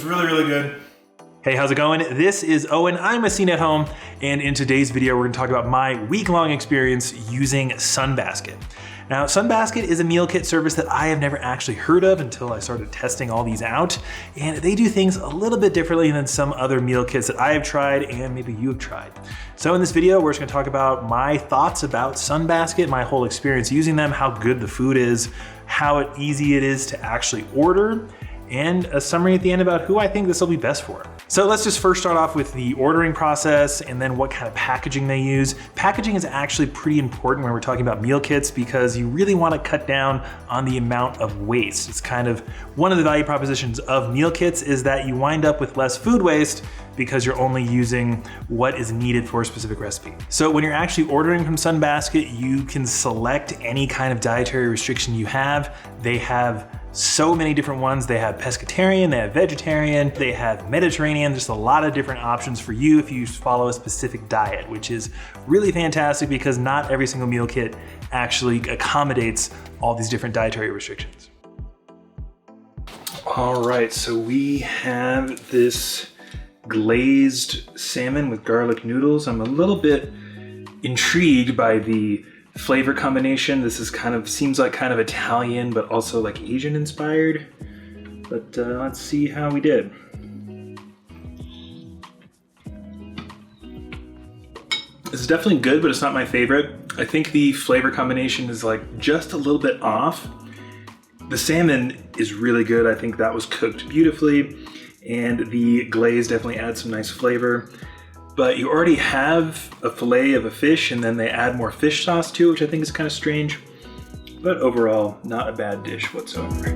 It's really, really good. Hey, how's it going? This is Owen. I'm a CNET Home, and in today's video, we're gonna talk about my week-long experience using Sunbasket. Now, Sunbasket is a meal kit service that I have never actually heard of until I started testing all these out, and they do things a little bit differently than some other meal kits that I have tried and maybe you have tried. So in this video, we're just gonna talk about my thoughts about Sunbasket, my whole experience using them, how good the food is, how easy it is to actually order, and a summary at the end about who I think this will be best for. So let's just first start off with the ordering process and then what kind of packaging they use. Packaging is actually pretty important when we're talking about meal kits because you really want to cut down on the amount of waste. It's kind of one of the value propositions of meal kits is that you wind up with less food waste because you're only using what is needed for a specific recipe. So when you're actually ordering from Sunbasket, you can select any kind of dietary restriction you have. They have so many different ones. They have pescatarian, they have vegetarian, they have Mediterranean, just a lot of different options for you if you follow a specific diet, which is really fantastic because not every single meal kit actually accommodates all these different dietary restrictions. All right, so we have this glazed salmon with garlic noodles. I'm a little bit intrigued by the flavor combination. This is seems like kind of Italian, but also like Asian inspired. But let's see how we did. This is definitely good, but it's not my favorite. I think the flavor combination is like just a little bit off. The salmon is really good. I think that was cooked beautifully, and the glaze definitely adds some nice flavor. But you already have a fillet of a fish and then they add more fish sauce to it, which I think is kind of strange. But overall, not a bad dish whatsoever.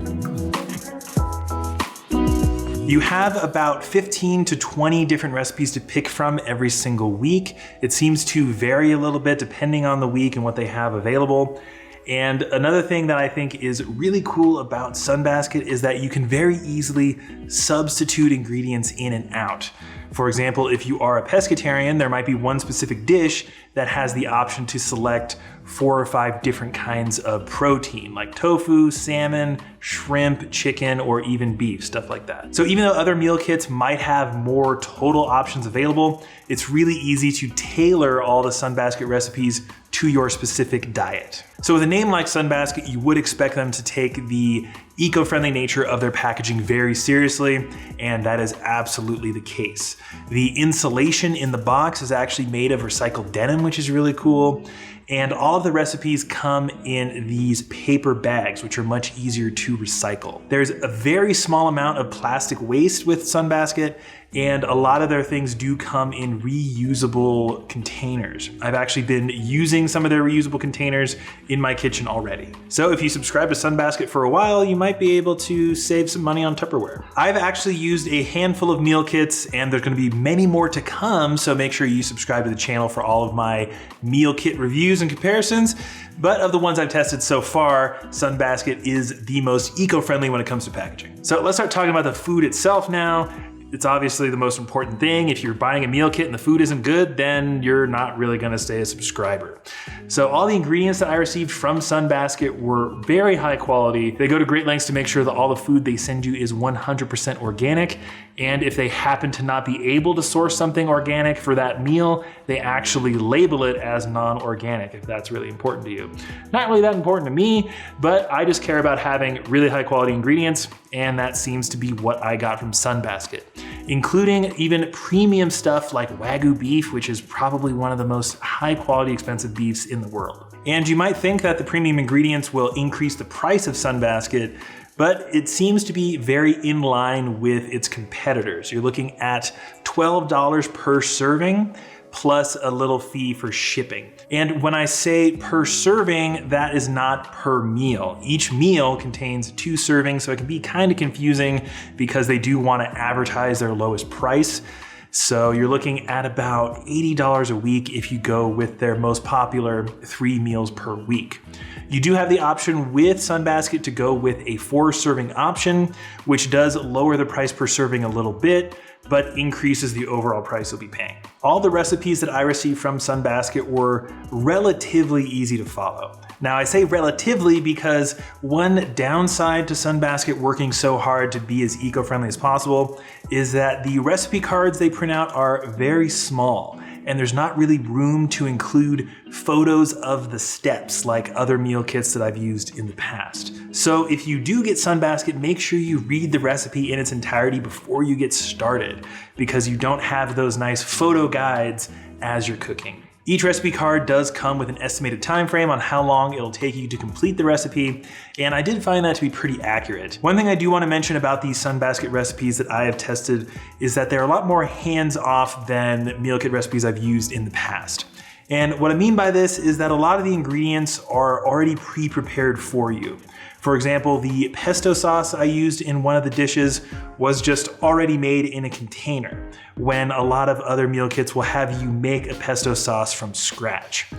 You have about 15 to 20 different recipes to pick from every single week. It seems to vary a little bit depending on the week and what they have available. And another thing that I think is really cool about Sunbasket is that you can very easily substitute ingredients in and out. For example, if you are a pescatarian, there might be one specific dish that has the option to select 4 or 5 different kinds of protein, like tofu, salmon, shrimp, chicken, or even beef, stuff like that. So even though other meal kits might have more total options available, it's really easy to tailor all the Sunbasket recipes to your specific diet. So with a name like Sunbasket, you would expect them to take the eco-friendly nature of their packaging very seriously, and that is absolutely the case. The insulation in the box is actually made of recycled denim, which is really cool. And all of the recipes come in these paper bags, which are much easier to recycle. There's a very small amount of plastic waste with Sunbasket, and a lot of their things do come in reusable containers. I've actually been using some of their reusable containers in my kitchen already. So if you subscribe to Sunbasket for a while, you might be able to save some money on Tupperware. I've actually used a handful of meal kits, and there's gonna be many more to come, so make sure you subscribe to the channel for all of my meal kit reviews and comparisons. But of the ones I've tested so far, Sunbasket is the most eco-friendly when it comes to packaging. So let's start talking about the food itself now. It's obviously the most important thing. If you're buying a meal kit and the food isn't good, then you're not really gonna stay a subscriber. So all the ingredients that I received from Sunbasket were very high quality. They go to great lengths to make sure that all the food they send you is 100% organic. And if they happen to not be able to source something organic for that meal, they actually label it as non-organic if that's really important to you. Not really that important to me, but I just care about having really high quality ingredients, and that seems to be what I got from Sunbasket, including even premium stuff like Wagyu beef, which is probably one of the most high quality expensive beefs in the world. And you might think that the premium ingredients will increase the price of Sunbasket, but it seems to be very in line with its competitors. You're looking at $12 per serving, plus a little fee for shipping. And when I say per serving, that is not per meal. Each meal contains 2 servings, so it can be kind of confusing because they do want to advertise their lowest price. So you're looking at about $80 a week if you go with their most popular 3 meals per week. You do have the option with Sunbasket to go with a 4 serving option, which does lower the price per serving a little bit, but increases the overall price you'll be paying. All the recipes that I received from Sunbasket were relatively easy to follow. Now I say relatively because one downside to Sunbasket working so hard to be as eco-friendly as possible is that the recipe cards they print out are very small, and there's not really room to include photos of the steps like other meal kits that I've used in the past. So if you do get Sunbasket, make sure you read the recipe in its entirety before you get started, because you don't have those nice photo guides as you're cooking. Each recipe card does come with an estimated time frame on how long it'll take you to complete the recipe, and I did find that to be pretty accurate. One thing I do want to mention about these Sunbasket recipes that I have tested is that they're a lot more hands-off than meal kit recipes I've used in the past. And what I mean by this is that a lot of the ingredients are already pre-prepared for you. For example, the pesto sauce I used in one of the dishes was just already made in a container, when a lot of other meal kits will have you make a pesto sauce from scratch.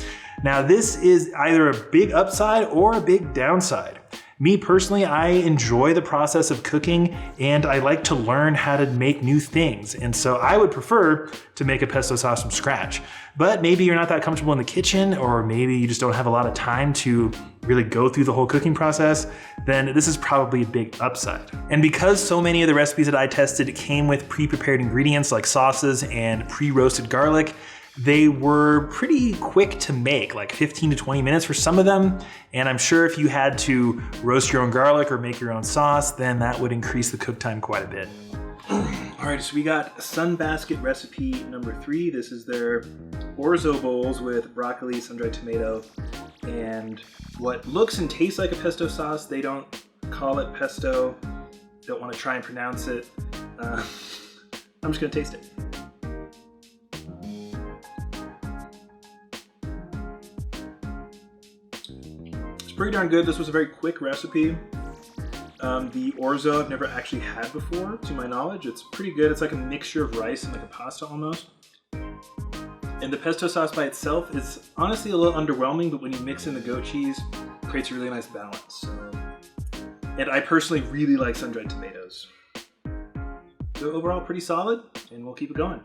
Now this is either a big upside or a big downside. Me personally, I enjoy the process of cooking and I like to learn how to make new things. And so I would prefer to make a pesto sauce from scratch. But maybe you're not that comfortable in the kitchen, or maybe you just don't have a lot of time to really go through the whole cooking process, then this is probably a big upside. And because so many of the recipes that I tested came with pre-prepared ingredients like sauces and pre-roasted garlic, they were pretty quick to make, like 15 to 20 minutes for some of them. And I'm sure if you had to roast your own garlic or make your own sauce, then that would increase the cook time quite a bit. All right, so we got Sunbasket recipe number 3. This is their orzo bowls with broccoli, sun-dried tomato, and what looks and tastes like a pesto sauce. They don't call it pesto. Don't want to try and pronounce it. I'm just gonna taste it. It's pretty darn good. This was a very quick recipe. The orzo I've never actually had before, to my knowledge. It's pretty good. It's like a mixture of rice and like a pasta almost. And the pesto sauce by itself is honestly a little underwhelming, but when you mix in the goat cheese, it creates a really nice balance. So, and I personally really like sun-dried tomatoes. So overall, pretty solid, and we'll keep it going.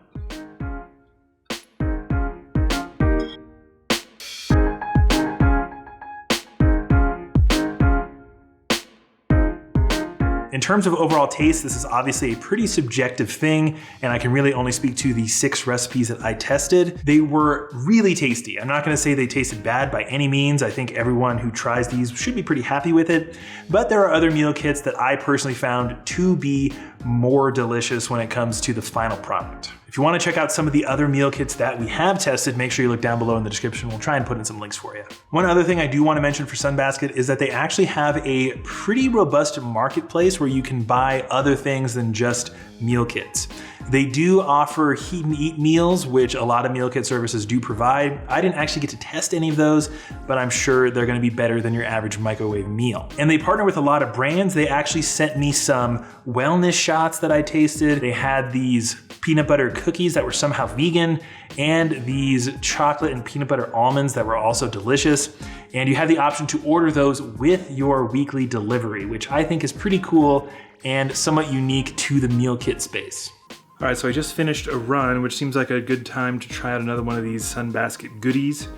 In terms of overall taste, this is obviously a pretty subjective thing, and I can really only speak to the 6 recipes that I tested. They were really tasty. I'm not gonna say they tasted bad by any means. I think everyone who tries these should be pretty happy with it, but there are other meal kits that I personally found to be more delicious when it comes to the final product. If you want to check out some of the other meal kits that we have tested, make sure you look down below in the description. We'll try and put in some links for you. One other thing I do want to mention for Sunbasket is that they actually have a pretty robust marketplace where you can buy other things than just meal kits. They do offer heat and eat meals, which a lot of meal kit services do provide. I didn't actually get to test any of those, but I'm sure they're gonna be better than your average microwave meal. And they partner with a lot of brands. They actually sent me some wellness shots that I tasted. They had these peanut butter cookies that were somehow vegan, and these chocolate and peanut butter almonds that were also delicious. And you have the option to order those with your weekly delivery, which I think is pretty cool and somewhat unique to the meal kit space. All right, so I just finished a run, which seems like a good time to try out another one of these Sunbasket goodies.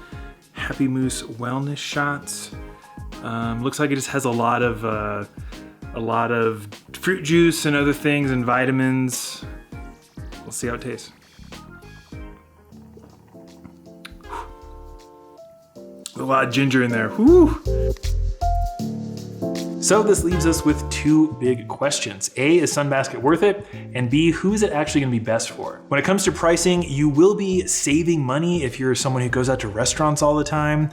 Happy Moose wellness shots. Looks like it just has a lot of fruit juice and other things and vitamins. We'll see how it tastes. A lot of ginger in there. Whew. So this leaves us with 2 big questions. A, is Sunbasket worth it? And B, who is it actually gonna be best for? When it comes to pricing, you will be saving money if you're someone who goes out to restaurants all the time.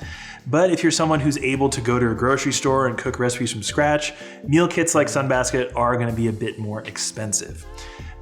But if you're someone who's able to go to a grocery store and cook recipes from scratch, meal kits like Sunbasket are gonna be a bit more expensive.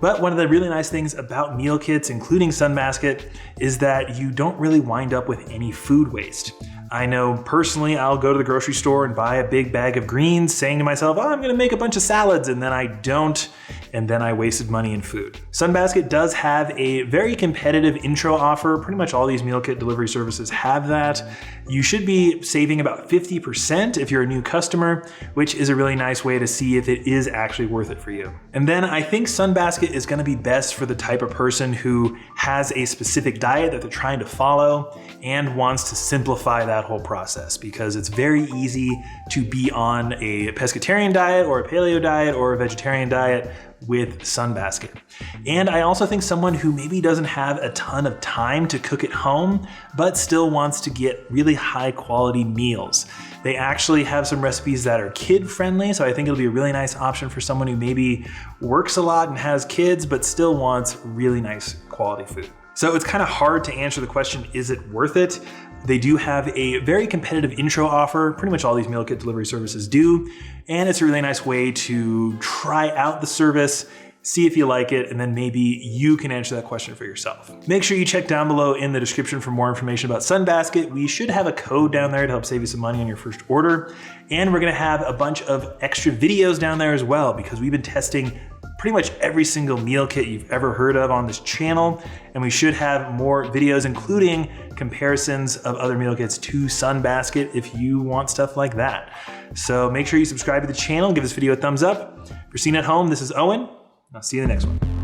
But one of the really nice things about meal kits, including Sunbasket, is that you don't really wind up with any food waste. I know personally, I'll go to the grocery store and buy a big bag of greens saying to myself, oh, I'm gonna make a bunch of salads, and then I don't. and then I wasted money in food. Sunbasket does have a very competitive intro offer. Pretty much all these meal kit delivery services have that. You should be saving about 50% if you're a new customer, which is a really nice way to see if it is actually worth it for you. And then I think Sunbasket is gonna be best for the type of person who has a specific diet that they're trying to follow and wants to simplify that whole process, because it's very easy to be on a pescatarian diet or a paleo diet or a vegetarian diet with Sunbasket. And I also think someone who maybe doesn't have a ton of time to cook at home, but still wants to get really high quality meals. They actually have some recipes that are kid friendly, so I think it'll be a really nice option for someone who maybe works a lot and has kids, but still wants really nice quality food. So it's kind of hard to answer the question, is it worth it? They do have a very competitive intro offer. Pretty much all these meal kit delivery services do. And it's a really nice way to try out the service, see if you like it, and then maybe you can answer that question for yourself. Make sure you check down below in the description for more information about Sunbasket. We should have a code down there to help save you some money on your first order. And we're gonna have a bunch of extra videos down there as well, because we've been testing pretty much every single meal kit you've ever heard of on this channel. And we should have more videos, including comparisons of other meal kits to Sunbasket if you want stuff like that. So make sure you subscribe to the channel, give this video a thumbs up. For CNET Home, this is Owen. I'll see you in the next one.